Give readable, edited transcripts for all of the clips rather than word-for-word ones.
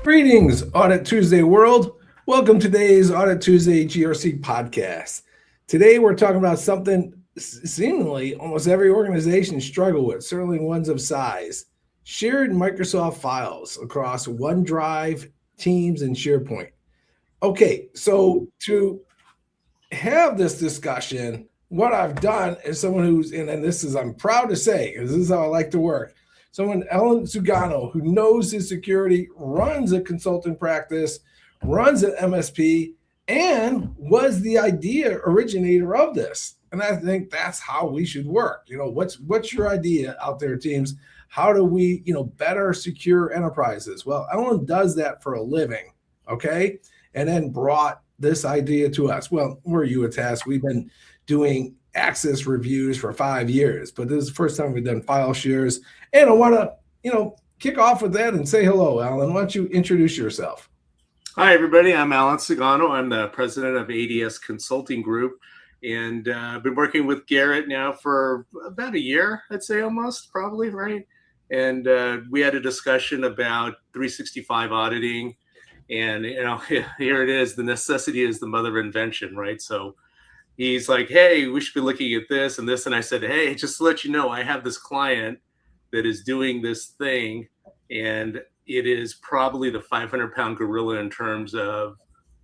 Greetings, Audit Tuesday world. Welcome to today's Audit Tuesday GRC podcast. Today we're talking about something seemingly almost every organization struggle with, certainly ones of size: shared Microsoft files across OneDrive, Teams, and SharePoint. Okay, so to have this discussion, what I've done is someone who's in, and this is, I'm proud to say, because this is how I like to work, someone, Ellen Sugano, who knows his security, runs a consulting practice, runs an MSP, and was the idea originator of this. And I think that's how we should work. You know, what's your idea out there, teams? How do we, better secure enterprises? Well, Ellen does that for a living, okay? And then brought this idea to us. Well, we're UATAS. We've been doing access reviews for 5 years, but this is the first time we've done file shares. And I want to, kick off with that and say hello, Alan. Why don't you introduce yourself? Hi, everybody. I'm Alan Sugano. I'm the president of ADS Consulting Group, and I've been working with Garrett now for about a year, I'd say, almost, probably, right? And we had a discussion about 365 auditing, and here it is. The necessity is the mother of invention, right? So he's like, hey, we should be looking at this and this. And I said, hey, just to let you know, I have this client that is doing this thing, and it is probably the 500-pound gorilla in terms of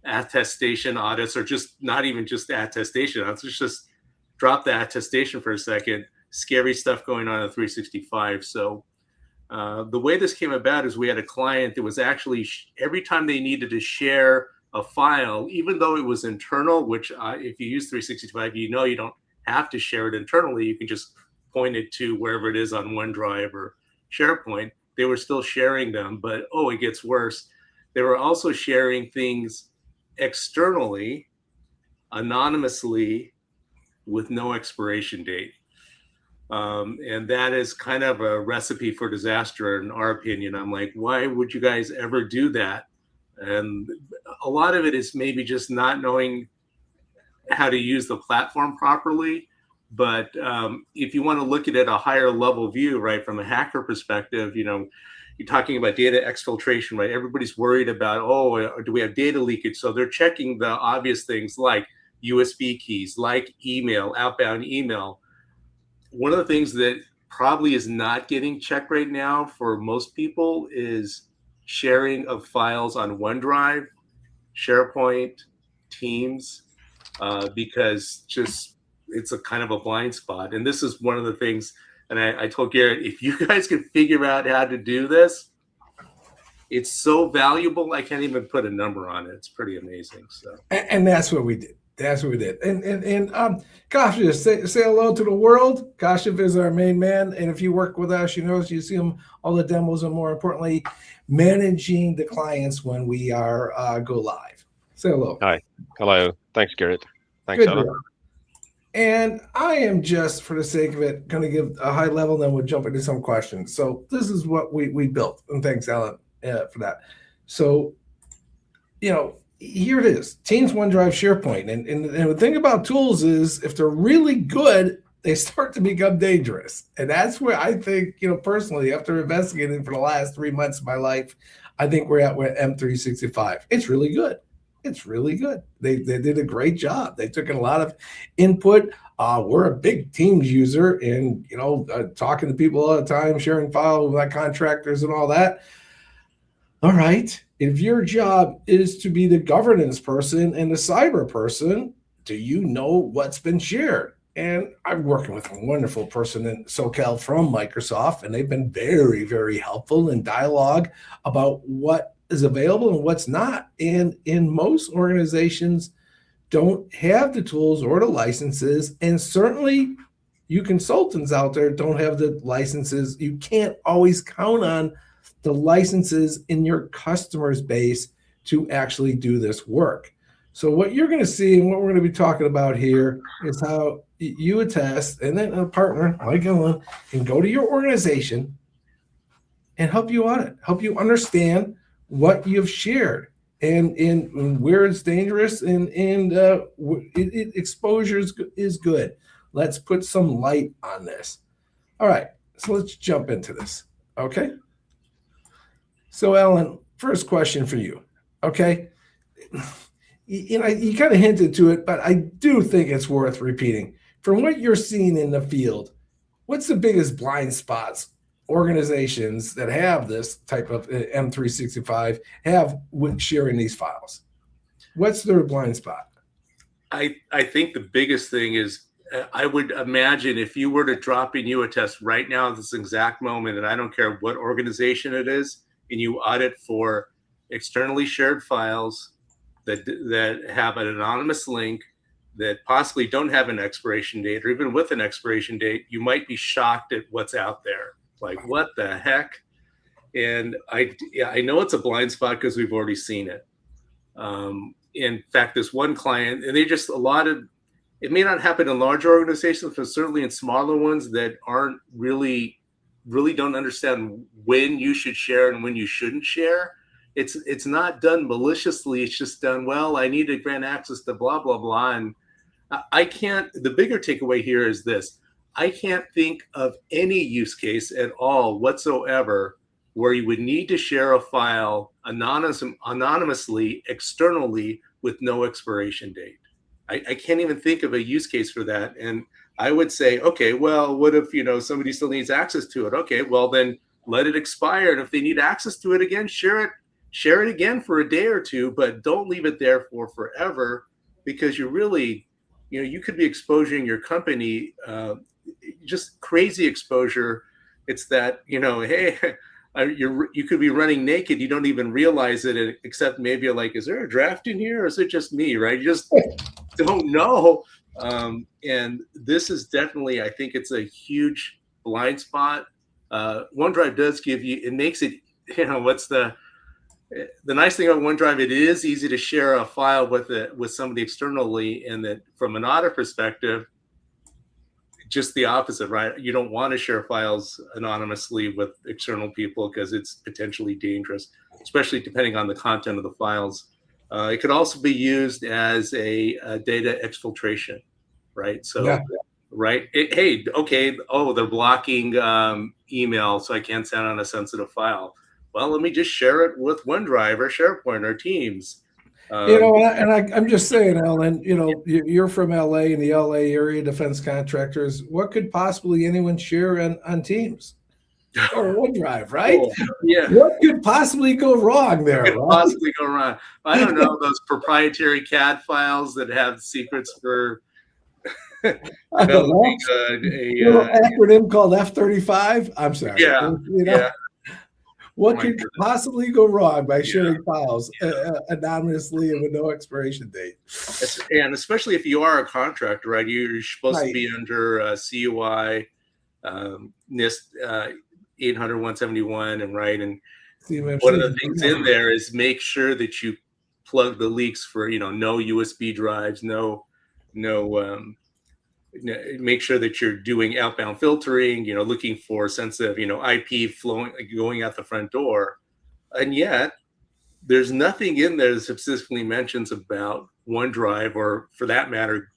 attestation audits, or just not even just attestation. Let's just drop the attestation for a second. Scary stuff going on at 365. So the way this came about is we had a client that was actually, every time they needed to share a file, even though it was internal, which if you use 365, you don't have to share it internally. You can just point it to wherever it is on OneDrive or SharePoint. They were still sharing them, but it gets worse. They were also sharing things externally, anonymously, with no expiration date. And that is kind of a recipe for disaster, in our opinion. I'm like, why would you guys ever do that? And a lot of it is maybe just not knowing how to use the platform properly. But if you want to look at it at a higher level view, right, from a hacker perspective, you're talking about data exfiltration, right? Everybody's worried about, do we have data leakage? So they're checking the obvious things like USB keys, like email, outbound email. One of the things that probably is not getting checked right now for most people is sharing of files on OneDrive, SharePoint, Teams, because it's a kind of a blind spot. And this is one of the things, and I told Garrett, if you guys can figure out how to do this, it's so valuable. I can't even put a number on it. It's pretty amazing. So, and that's what we did. That's what we did. And Kashif, say hello to the world. Kashif is our main man. And if you work with us, you see him, all the demos, and more importantly, managing the clients when we are go live. Say hello. Hi. Hello. Thanks, Garrett. Thanks, Alan. And I am just, for the sake of it, going to give a high level, then we'll jump into some questions. So this is what we built. And thanks, Alan, for that. So, here it is: Teams, OneDrive, SharePoint. And the thing about tools is, if they're really good, they start to become dangerous. And that's where I think, personally, after investigating for the last 3 months of my life, I think we're at M365. It's really good. It's really good. They did a great job. They took in a lot of input. We're a big Teams user, and talking to people all the time, sharing files with my contractors and all that. All right. If your job is to be the governance person and the cyber person, do you know what's been shared? And I'm working with a wonderful person in SoCal from Microsoft, and they've been very, very helpful in dialogue about what is available and what's not. And in most organizations don't have the tools or the licenses, and certainly you consultants out there don't have the licenses. You can't always count on the licenses in your customer's base to actually do this work. So what you're going to see, and what we're going to be talking about here, is how you attest, and then a partner like Ellen can go to your organization and help you audit, help you understand what you've shared and where it's dangerous and exposure is good. Let's put some light on this. All right, so let's jump into this. Okay. So Ellen, first question for you. Okay. You kind of hinted to it, but I do think it's worth repeating. From what you're seeing in the field, what's the biggest blind spots organizations that have this type of M365 have with sharing these files? What's their blind spot? I think the biggest thing is, I would imagine if you were to drop in you a test right now at this exact moment, and I don't care what organization it is, and you audit for externally shared files that have an anonymous link, that possibly don't have an expiration date, or even with an expiration date, you might be shocked at what's out there. Like, what the heck? And I know it's a blind spot because we've already seen it. In fact, this one client, and they just it may not happen in larger organizations, but certainly in smaller ones that aren't really don't understand when you should share and when you shouldn't share. It's not done maliciously. It's just done, well, I need to grant access to blah, blah, blah. And the bigger takeaway here is this: I can't think of any use case at all whatsoever where you would need to share a file anonymously, externally, with no expiration date. I can't even think of a use case for that. And I would say, okay, well, what if, somebody still needs access to it? Okay, well, then let it expire. And if they need access to it again, share it again for a day or two, but don't leave it there for forever, because you really, you could be exposing your company, just crazy exposure. It's that, hey, you could be running naked. You don't even realize it, except maybe you're like, is there a draft in here, or is it just me, right? You just don't know. And this is definitely, I think it's a huge blind spot. OneDrive does give you, it makes it, what's the nice thing about OneDrive, it is easy to share a file with somebody externally, and that from an audit perspective, just the opposite, right? You don't want to share files anonymously with external people because it's potentially dangerous, especially depending on the content of the files. It could also be used as a data exfiltration, right? So, yeah. Right? They're blocking email, so I can't send on a sensitive file. Well, let me just share it with OneDrive or SharePoint or Teams. I'm just saying, Alan, you're from LA and the LA area defense contractors. What could possibly anyone share on Teams or OneDrive, right? Oh, yeah. What could possibly go wrong there? What could possibly go wrong? I don't know, those proprietary CAD files that have secrets for developing little acronym called F-35. I'm sorry. Yeah. What could possibly go wrong by sharing files anonymously and with no expiration date? And especially if you are a contractor, right? You're supposed to be under CUI, NIST 800-171, and right. And one of the things in there is make sure that you plug the leaks for no USB drives, make sure that you're doing outbound filtering, looking for sensitive, IP flowing, going out the front door. And yet there's nothing in there that specifically mentions about OneDrive, or for that matter,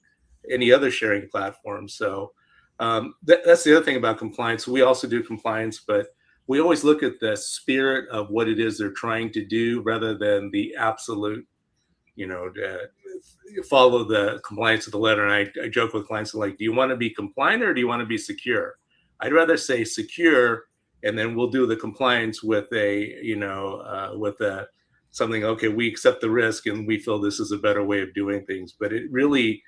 any other sharing platform. So that's the other thing about compliance. We also do compliance, but we always look at the spirit of what it is they're trying to do rather than the absolute, follow the compliance to the letter. And I joke with clients, like, do you want to be compliant or do you want to be secure? I'd rather say secure, and then we'll do the compliance with something, okay, we accept the risk and we feel this is a better way of doing things. But it really,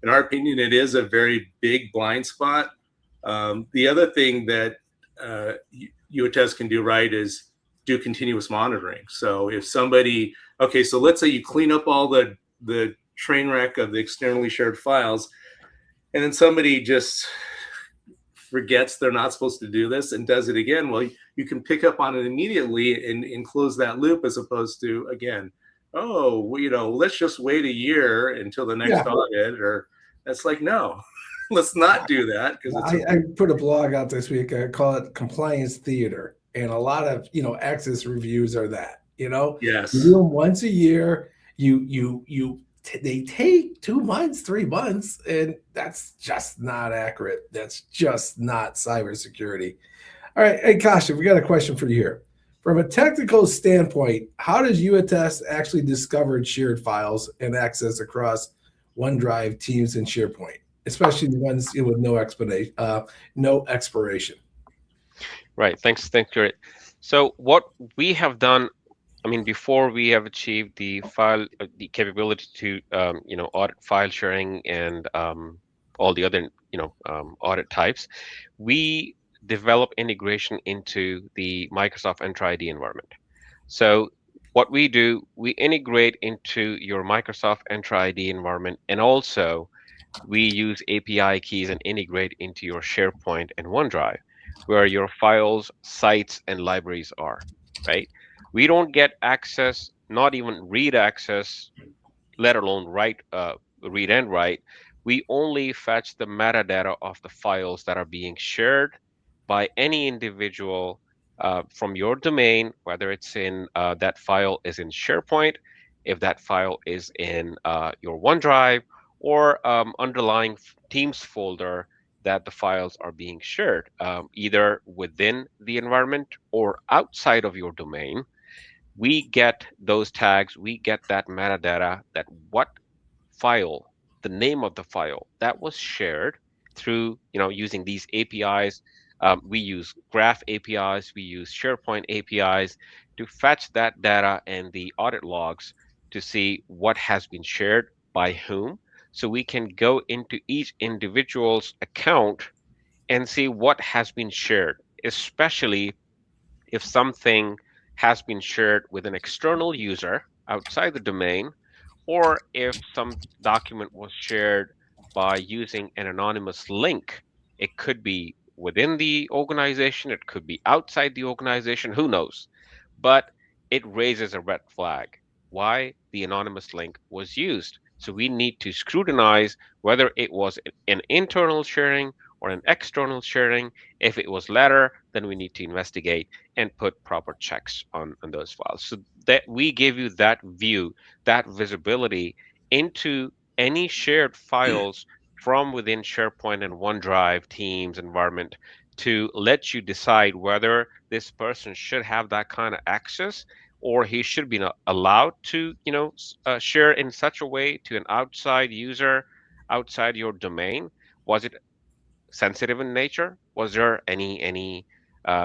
in our opinion, it is a very big blind spot. The other thing that UATest can do right is do continuous monitoring. So if somebody, so let's say you clean up all the train wreck of the externally shared files, and then somebody just forgets they're not supposed to do this and does it again. Well, you can pick up on it immediately and close that loop, as opposed to, again, let's just wait a year until the next audit. Or that's like, no, let's not do that. Because I put a blog out this week. I call it compliance theater, and a lot of access reviews are that. Yes, you do them once a year. They take 2 months, 3 months, and that's just not accurate. That's just not cybersecurity. All right, hey, Kasha, we got a question for you here. from a technical standpoint, how does UATest actually discover shared files and access across OneDrive, Teams, and SharePoint, especially the ones with no explanation, no expiration? Right. Thanks, Jared. So what we have done, I mean, before we have achieved the capability to, audit file sharing and all the other, audit types, we develop integration into the Microsoft Entra ID environment. So what we do, we integrate into your Microsoft Entra ID environment, and also we use API keys and integrate into your SharePoint and OneDrive, where your files, sites, and libraries are, right? We don't get access, not even read access, let alone read and write. We only fetch the metadata of the files that are being shared by any individual from your domain, whether it's in that file is in SharePoint, if that file is in your OneDrive, or underlying Teams folder that the files are being shared, either within the environment or outside of your domain. We get those tags, we get that metadata, that what file, the name of the file that was shared through, using these APIs. We use Graph APIs, we use SharePoint APIs to fetch that data and the audit logs to see what has been shared by whom. So we can go into each individual's account and see what has been shared, especially if something has been shared with an external user outside the domain, or if some document was shared by using an anonymous link. It could be within the organization, it could be outside the organization, who knows? But it raises a red flag. Why the anonymous link was used. So we need to scrutinize whether it was an internal sharing or an external sharing. If it was latter, then we need to investigate and put proper checks on those files. So that we give you that view, that visibility into any shared files from within SharePoint and OneDrive, Teams environment, to let you decide whether this person should have that kind of access, or he should be allowed to, share in such a way to an outside user outside your domain. Was it sensitive in nature? Was there any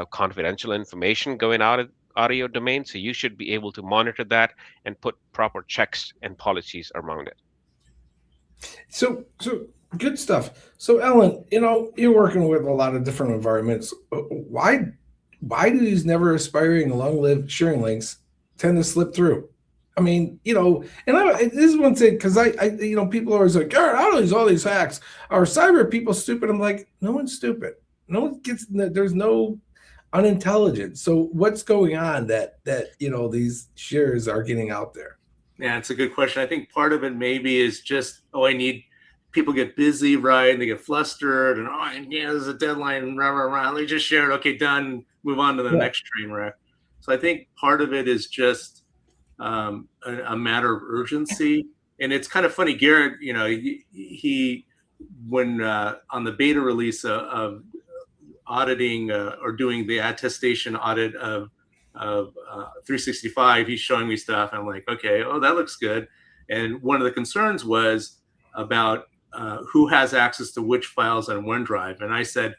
confidential information going out of your domain? So you should be able to monitor that and put proper checks and policies around it. So good stuff. So Ellen, you're working with a lot of different environments. Why do these never expiring long-lived sharing links tend to slip through? I mean, this is one thing, because people are always like, Garrett, how do all these hacks? Are cyber people stupid? I'm like, no one's stupid. No one there's no unintelligent. So what's going on that these shares are getting out there? Yeah, it's a good question. I think part of it maybe is just, people get busy, right? And they get flustered and, there's a deadline, rah. They just share it. Okay, done. Move on to the next train wreck. So I think part of it is just a matter of urgency. And it's kind of funny, Garrett, he when on the beta release of auditing or doing the attestation audit of 365, he's showing me stuff. I'm like, okay, that looks good. And one of the concerns was about who has access to which files on OneDrive. And I said,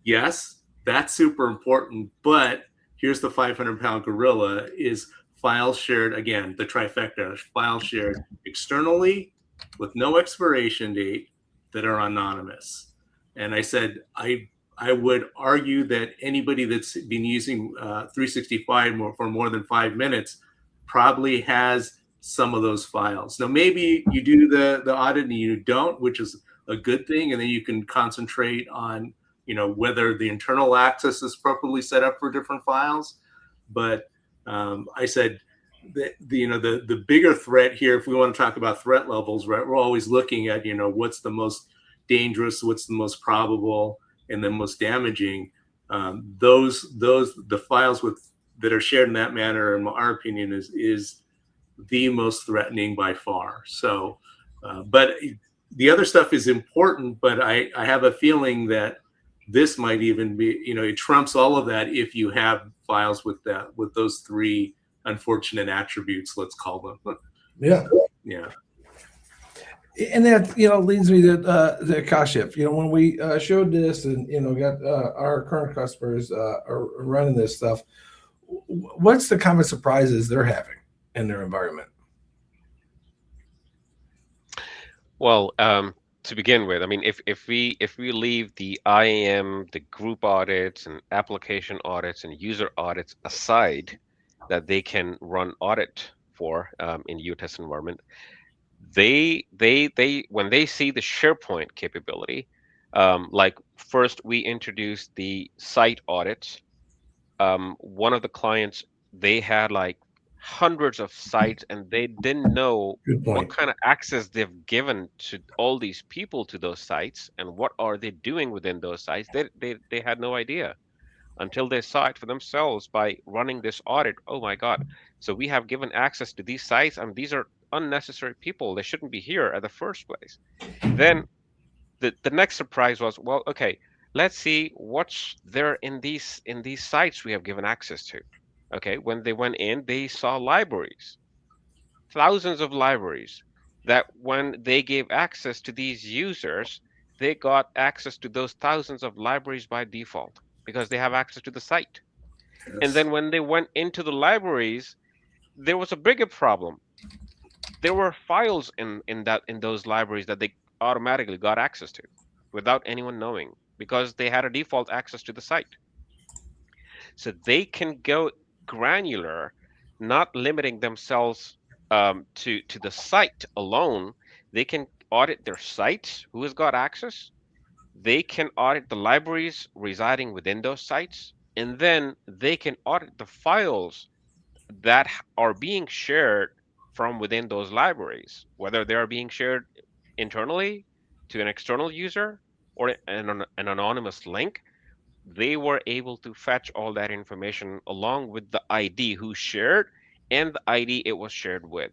yes, that's super important. But here's the 500-pound gorilla: is files shared, again, the trifecta, files shared externally with no expiration date that are anonymous. And I said, I would argue that anybody that's been using 365 for more than 5 minutes probably has some of those files. Now, maybe you do the audit and you don't, which is a good thing. And then you can concentrate on, whether the internal access is properly set up for different files. But I said that the bigger threat here, if we want to talk about threat levels, right, we're always looking at, what's the most dangerous, what's the most probable, and the most damaging. The files that are shared in that manner, in our opinion, is the most threatening by far. So, but the other stuff is important, but I have a feeling that this might even be, it trumps all of that if you have files with those three unfortunate attributes, let's call them. Yeah. Yeah. And that leads me to the cost shift. When we showed this and got our current customers are running this stuff, what's the common surprises they're having in their environment? Well, to begin with, I mean, if we leave the IAM, the group audits and application audits and user audits aside, that they can run audit for in UTest environment, they when they see the SharePoint capability, like first we introduced the site audits. One of the clients, they had like hundreds of sites and they didn't know Good what point. kind of access they've given to all these people to those sites and what are they doing within those sites. They had no idea until they saw it for themselves by running this audit. Oh my God. So we have given access to these sites and these are unnecessary people. They shouldn't be here at the first place. Then the next surprise was, well, okay, let's see what's there in these sites we have given access to. Okay, when they went in, they saw libraries, thousands of libraries, that when they gave access to these users, they got access to those thousands of libraries by default because they have access to the site. And then when they went into the libraries, there was a bigger problem. There were files in those libraries that they automatically got access to without anyone knowing because they had a default access to the site. So they can go granular, not limiting themselves to the site alone. They can audit their sites, who has got access. They can audit the libraries residing within those sites, and then they can audit the files that are being shared from within those libraries, whether they are being shared internally to an external user or an anonymous link. They were able to fetch all that information along with the ID who shared and the ID it was shared with.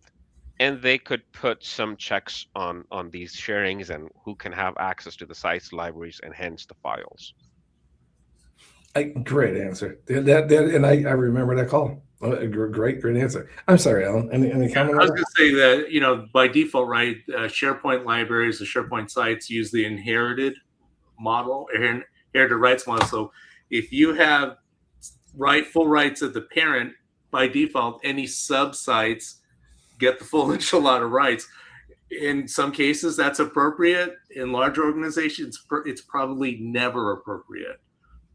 And they could put some checks on these sharings and who can have access to the sites, libraries, and hence the files. Great answer. And I remember that call. Great answer. I'm sorry, Alan. Any comment? I was going to say that, by default, right, SharePoint libraries, the SharePoint sites use the inherited model, inherited rights model. So if you have full rights of the parent, by default, any sub-sites get the full enchilada rights. In some cases, that's appropriate. In large organizations, it's probably never appropriate.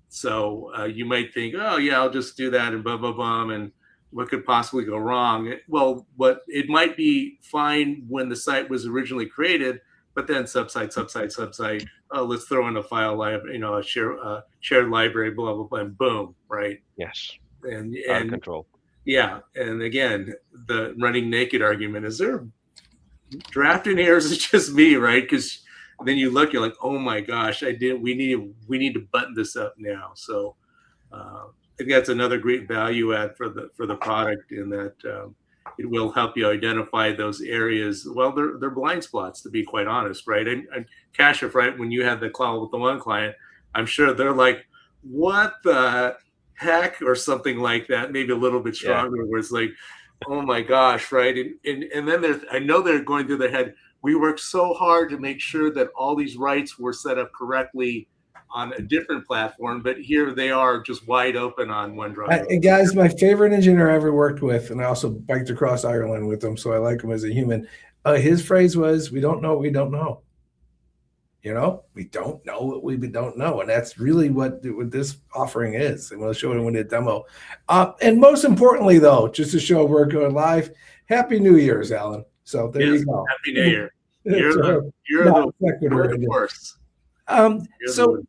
So you might think, oh yeah, I'll just do that and blah, blah, blah, and what could possibly go wrong? Well, it might be fine when the site was originally created, but then subsite, oh, let's throw in a file library, a shared library, blah, blah, blah, and boom, right? Yes. And out of control. Yeah, and again, the running naked argument, is there draft in here, or is it just me, right? Because then you look, you're like, oh my gosh, we need to button this up now. So I think that's another great value add for the product, in that it will help you identify those areas. Well, they're blind spots, to be quite honest, right? And Kashif, right, when you had the call with the one client, I'm sure they're like, what the heck, or something like that, maybe a little bit stronger, yeah. Where it's like, oh my gosh, right? And then I know they're going through their head, we worked so hard to make sure that all these rights were set up correctly on a different platform, but here they are just wide open on OneDrive. Guys, my favorite engineer I ever worked with, and I also biked across Ireland with him, so I like him as a human. His phrase was, we don't know what we don't know. We don't know what we don't know. And that's really what this offering is. And we'll show it in the demo. And most importantly, though, just to show we're going live, Happy New Year's, Alan. So there you go. Happy New Year. You're the worst. So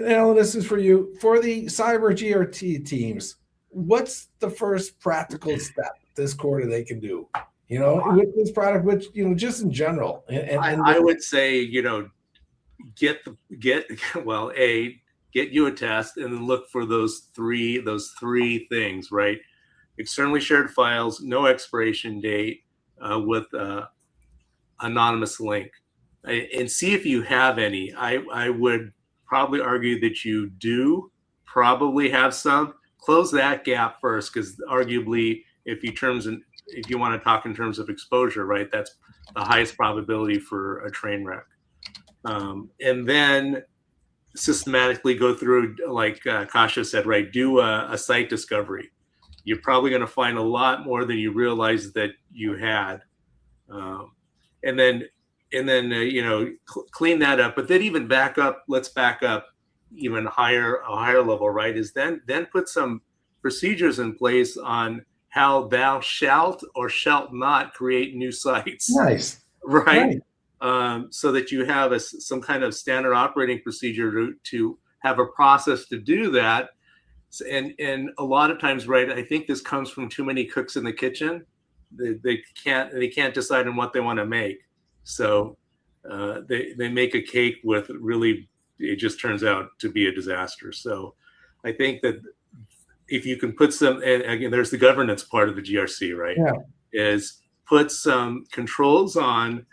Alan, this is for you. For the cyber GRT teams, what's the first practical step this quarter they can do? With this product, which, just in general. And I would say, get you a test, and then look for those three things, right? Externally shared files, no expiration date, with anonymous link, and see if you have any. I would probably argue that you do probably have some. Close that gap first, because arguably, if you want to talk in terms of exposure, right, that's the highest probability for a train wreck. And then systematically go through, like Kasha said, right, do a site discovery. You're probably going to find a lot more than you realized that you had. And then clean that up. But then even let's back up even a higher level, right? Is then put some procedures in place on how thou shalt or shalt not create new sites. Nice. Right. So that you have some kind of standard operating procedure to have a process to do that. And a lot of times, right, I think this comes from too many cooks in the kitchen. They can't decide on what they want to make. So they make a cake with really, it just turns out to be a disaster. So I think that if you can put some, and again, there's the governance part of the GRC, right? Yeah. Is put some controls on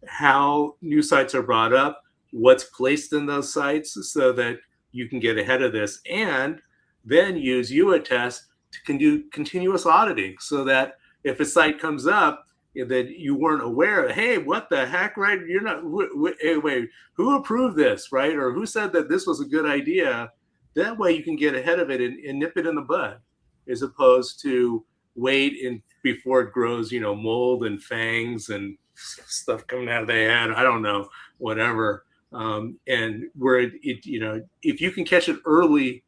how new sites are brought up, what's placed in those sites, so that you can get ahead of this, and then use UATest to do continuous auditing, so that if a site comes up that you weren't aware of, hey, what the heck, right? You're not, wait, who approved this, right? Or who said that this was a good idea? That way you can get ahead of it and nip it in the bud, as opposed to wait before it grows, mold and fangs and stuff coming out of the head. I don't know, whatever. And where if you can catch it early,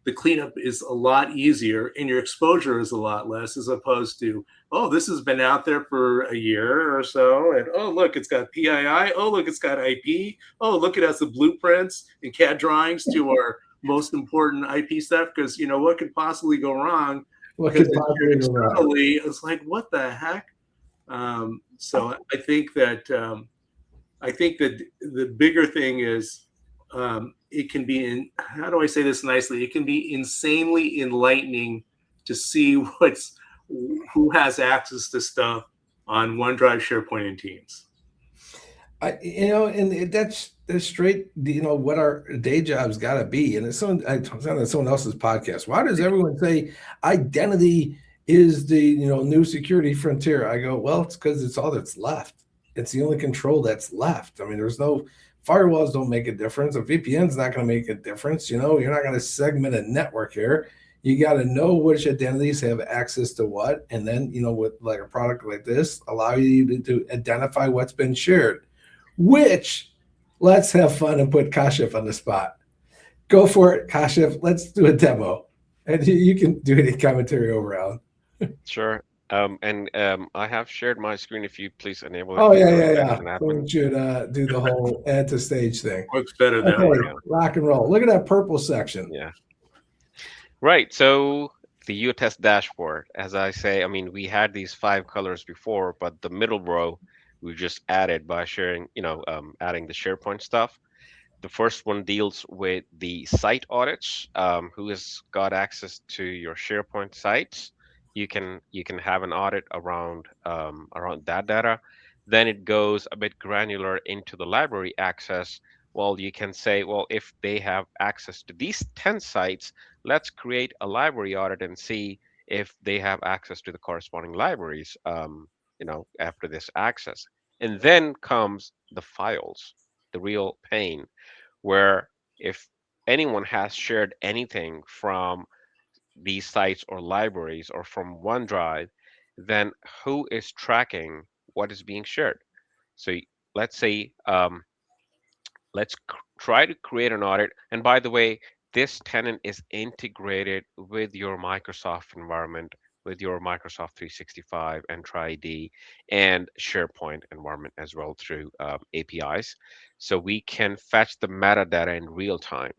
the cleanup is a lot easier and your exposure is a lot less, as opposed to, oh, this has been out there for a year or so, and oh, look, it's got PII. Oh, look, it's got IP. Oh, look, it has the blueprints and CAD drawings to our most important IP stuff, because what could possibly go wrong? What could possibly go wrong? It's like, what the heck? So I think that the bigger thing is, it can be how do I say this nicely? It can be insanely enlightening to see who has access to stuff on OneDrive, SharePoint, and Teams. And that's straight, what our day job's got to be. And it's on someone else's podcast. Why does everyone say identity is the new security frontier? I go, well, it's because it's all that's left. It's the only control that's left. I mean, there's no firewalls, don't make a difference. A VPN's not going to make a difference. You're not going to segment a network here. You got to know which identities have access to what, and then with like a product like this, allow you to identify what's been shared. Which, let's have fun and put Kashif on the spot. Go for it, Kashif. Let's do a demo, and you can do any commentary over, Alan. Sure. I have shared my screen. If you please enable it. Oh yeah. We should do the whole add to stage thing. Works better that way. Rock and roll. Look at that purple section. Yeah. Right. So the UATest dashboard, as I say, I mean, we had these 5 colors before, but the middle row we just added by sharing, adding the SharePoint stuff. The first one deals with the site audits. Who has got access to your SharePoint sites? You can have an audit around that data. Then it goes a bit granular into the library access. Well, you can say, well, if they have access to these 10 sites, let's create a library audit and see if they have access to the corresponding libraries, after this access. And then comes the files, the real pain, where if anyone has shared anything from these sites or libraries or from OneDrive, then who is tracking what is being shared? So let's say, let's try to create an audit. And by the way, this tenant is integrated with your Microsoft environment, with your Microsoft 365, Entra ID, and SharePoint environment as well through APIs. So we can fetch the metadata in real time.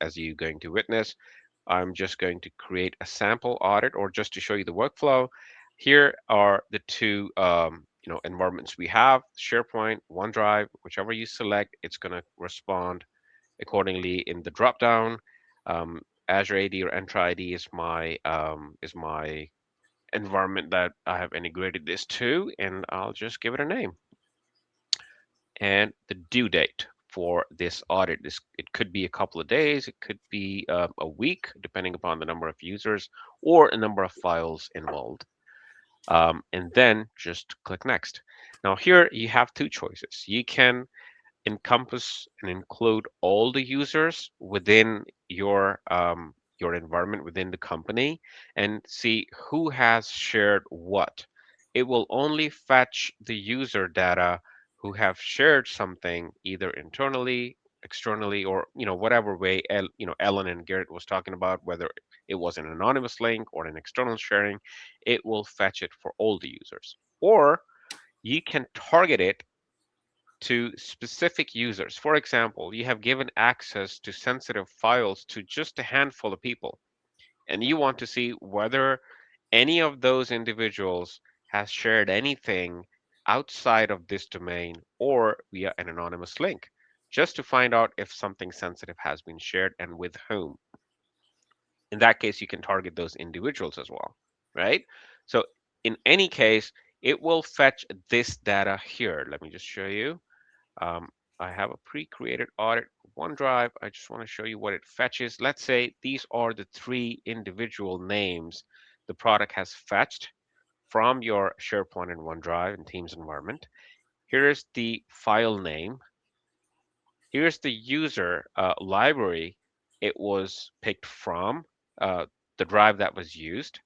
As you're going to witness, I'm just going to create a sample audit, or just to show you the workflow. Here are the 2 environments we have: SharePoint, OneDrive. Whichever you select, it's going to respond accordingly in the dropdown. Azure AD or Entra ID is my environment that I have integrated this to, and I'll just give it a name. And the due date for this audit. It could be a couple of days, it could be a week, depending upon the number of users or a number of files involved. And then just click next. Now here you have two choices. You can encompass and include all the users within your environment within the company and see who has shared what. It will only fetch the user data who have shared something either internally, externally, or whatever way Ellen and Garrett was talking about, whether it was an anonymous link or an external sharing, it will fetch it for all the users. Or you can target it to specific users. For example, you have given access to sensitive files to just a handful of people, and you want to see whether any of those individuals has shared anything outside of this domain or via an anonymous link, just to find out if something sensitive has been shared and with whom. In that case, you can target those individuals as well, right? So in any case, it will fetch this data here. Let me just show you. Um, I have a pre-created audit OneDrive. I just want to show you what it fetches. Let's say these are the 3 individual names the product has fetched from your SharePoint and OneDrive and Teams environment. Here's the file name. Here's the user library it was picked from, the drive that was used.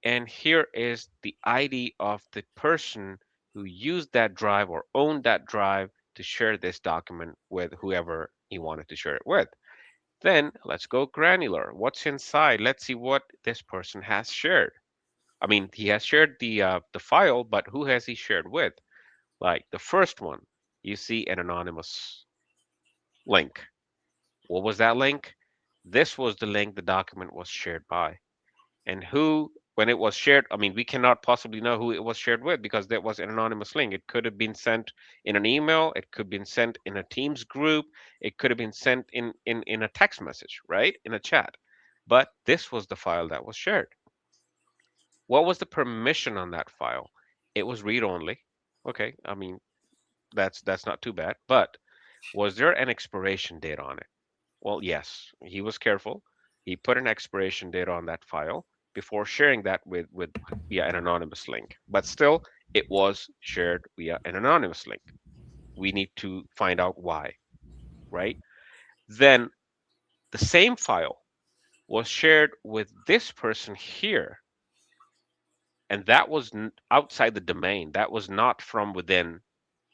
And here is the ID of the person who used that drive or owned that drive to share this document with whoever he wanted to share it with. Then let's go granular. What's inside? Let's see what this person has shared. I mean, he has shared the file, but who has he shared with? Like the first one, you see an anonymous link. What was that link? This was the link the document was shared by. And who, when it was shared, I mean, we cannot possibly know who it was shared with because that was an anonymous link. It could have been sent in an email, it could have been sent in a Teams group, it could have been sent in a text message, right? In a chat. But this was the file that was shared. What was the permission on that file? It was read only. Okay, I mean, that's not too bad. But was there an expiration date on it? Well, yes, he was careful. He put an expiration date on that file before sharing that with via an anonymous link. But still, it was shared via an anonymous link. We need to find out why, right? Then the same file was shared with this person here, and that was outside the domain. That was not from within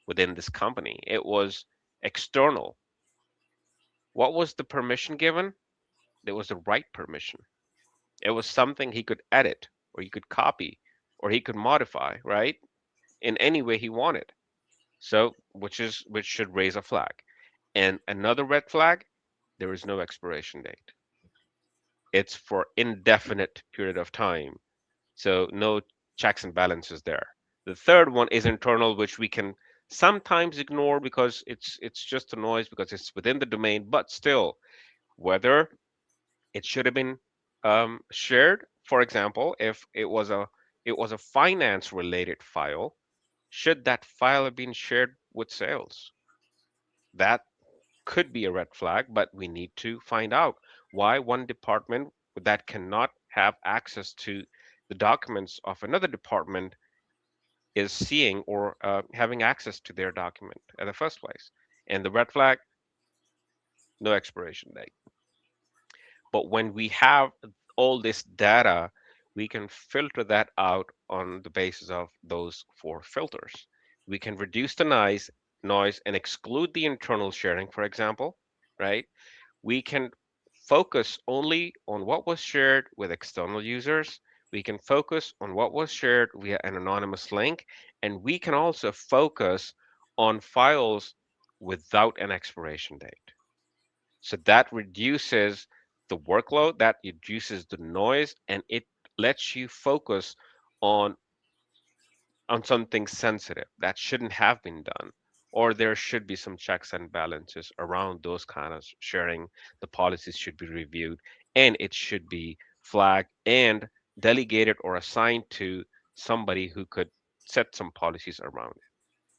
this company. It was external. What was the permission given? There was the right permission. It was something he could edit or he could copy or he could modify, right? In any way he wanted. So, which should raise a flag. And another red flag, there is no expiration date. It's for indefinite period of time. So no checks and balances there. The third one is internal, which we can sometimes ignore because it's just a noise because it's within the domain, but still, whether it should have been shared. For example, if it was a finance related file, should that file have been shared with sales? That could be a red flag, but we need to find out why one department that cannot have access to the documents of another department is seeing or having access to their document in the first place. And the red flag, no expiration date. But when we have all this data, we can filter that out on the basis of those 4 filters. We can reduce the noise and exclude the internal sharing, for example, right? We can focus only on what was shared with external users. We can focus on what was shared via an anonymous link. And we can also focus on files without an expiration date. So that reduces the workload, that reduces the noise, and it lets you focus on something sensitive that shouldn't have been done. Or there should be some checks and balances around those kind of sharing. The policies should be reviewed and it should be flagged and delegated or assigned to somebody who could set some policies around it.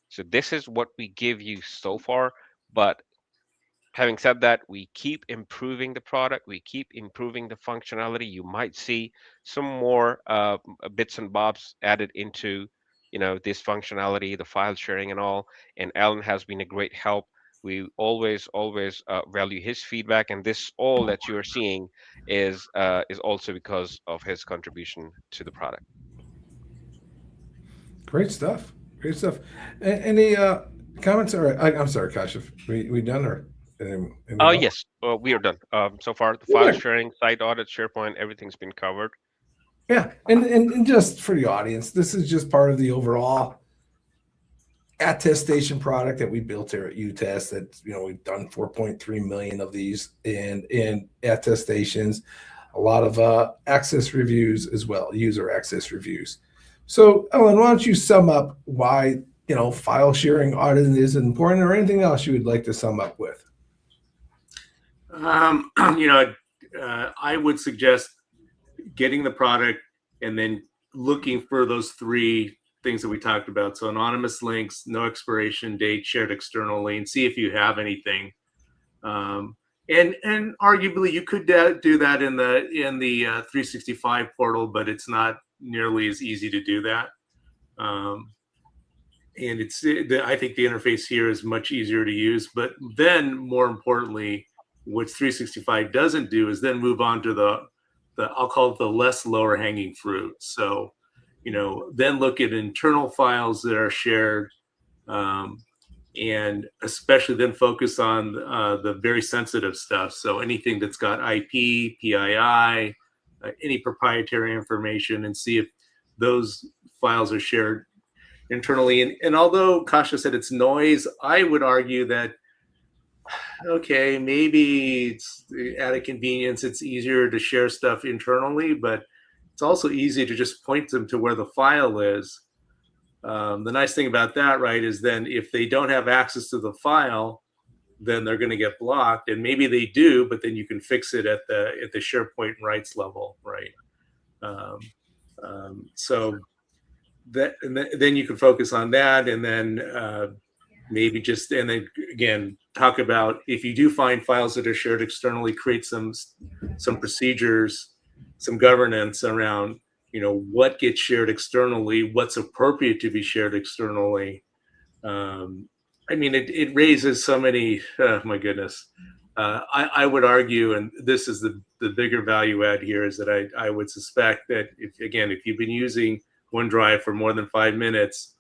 So this is what we give you so far, but Having said that, we keep improving the product. We keep improving the functionality. You might see some more bits and bobs added into, this functionality, the file sharing and all. And Alan has been a great help. We always, always value his feedback, and this all that you are seeing is also because of his contribution to the product. Great stuff. Great stuff. Any comments? Or I'm sorry, Kashif. We done or? Oh, yes, we are done. So far, the file sharing, site audit, SharePoint, everything's been covered. Yeah, and just for the audience, this is just part of the overall attestation product that we built here at UTest. That we've done 4.3 million of these in attestations, a lot of access reviews as well, user access reviews. So, Ellen, why don't you sum up why file sharing audit is important, or anything else you would like to sum up with? I would suggest getting the product and then looking for those three things that we talked about. So anonymous links, no expiration date, shared externally, and see if you have anything. And arguably you could do that in the 365 portal, but it's not nearly as easy to do that. And I think the interface here is much easier to use. But then, more importantly, what 365 doesn't do is then move on to the I'll call it the less lower hanging fruit. So, then look at internal files that are shared, and especially then focus on the very sensitive stuff. So anything that's got IP, PII, any proprietary information, and see if those files are shared internally. And although Kasha said it's noise, I would argue that, okay, maybe it's at a convenience, it's easier to share stuff internally, but it's also easy to just point them to where the file is. The nice thing about that, right, is then if they don't have access to the file, then they're going to get blocked. And maybe they do, but then you can fix it at the SharePoint rights level, right? So that, and then you can focus on that, and then maybe just, and then again, talk about if you do find files that are shared externally, create some procedures, some governance around, what gets shared externally, what's appropriate to be shared externally. It raises so many, my goodness. I would argue, and this is the bigger value add here, is that I would suspect that if you've been using OneDrive for more than 5 minutes,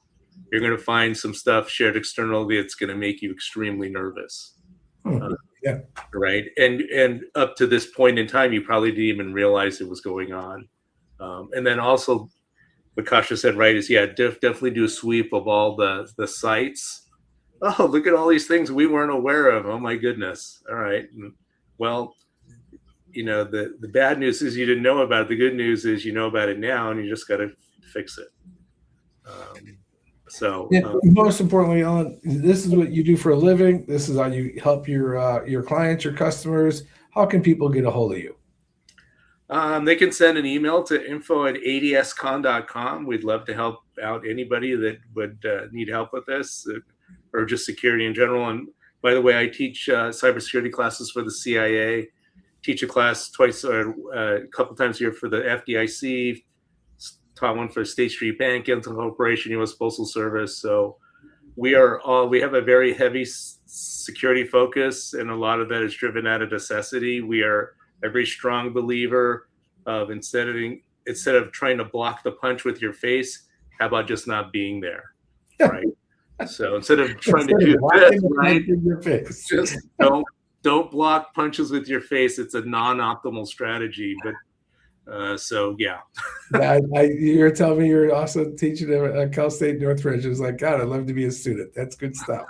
you're going to find some stuff shared externally that's going to make you extremely nervous. Yeah. Right. And up to this point in time, you probably didn't even realize it was going on. And then also what Kasha said, right, is definitely do a sweep of all the sites. Oh, look at all these things we weren't aware of. Oh my goodness. All right. Well, the bad news is you didn't know about it. The good news is you know about it now, and you just got to fix it. Most importantly, Ellen, this is what you do for a living. This is how you help your clients, your customers. How can people get a hold of you? They can send an email to info@adscon.com. We'd love to help out anybody that would need help with this, or just security in general. And by the way, I teach cybersecurity classes for the CIA. Teach a class twice or a couple times a year for the FDIC. Taught one for State Street Bank, Intel Corporation, U.S. Postal Service. So we have a very heavy security focus, and a lot of that is driven out of necessity. We are a very strong believer of instead of trying to block the punch with your face, how about just not being there, right? So instead of trying to do this, right, your face. Just don't block punches with your face. It's a non-optimal strategy, but. Yeah. You're telling me you're also teaching at Cal State Northridge. It's like, God, I'd love to be a student. That's good stuff.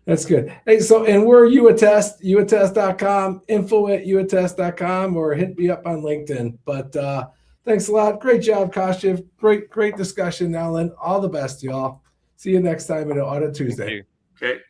That's good. Hey, and we're UAttest, uattest.com, info@uattest.com, or hit me up on LinkedIn. But thanks a lot. Great job, Kashif. Great discussion, Alan. All the best, y'all. See you next time at Audit Tuesday. Okay.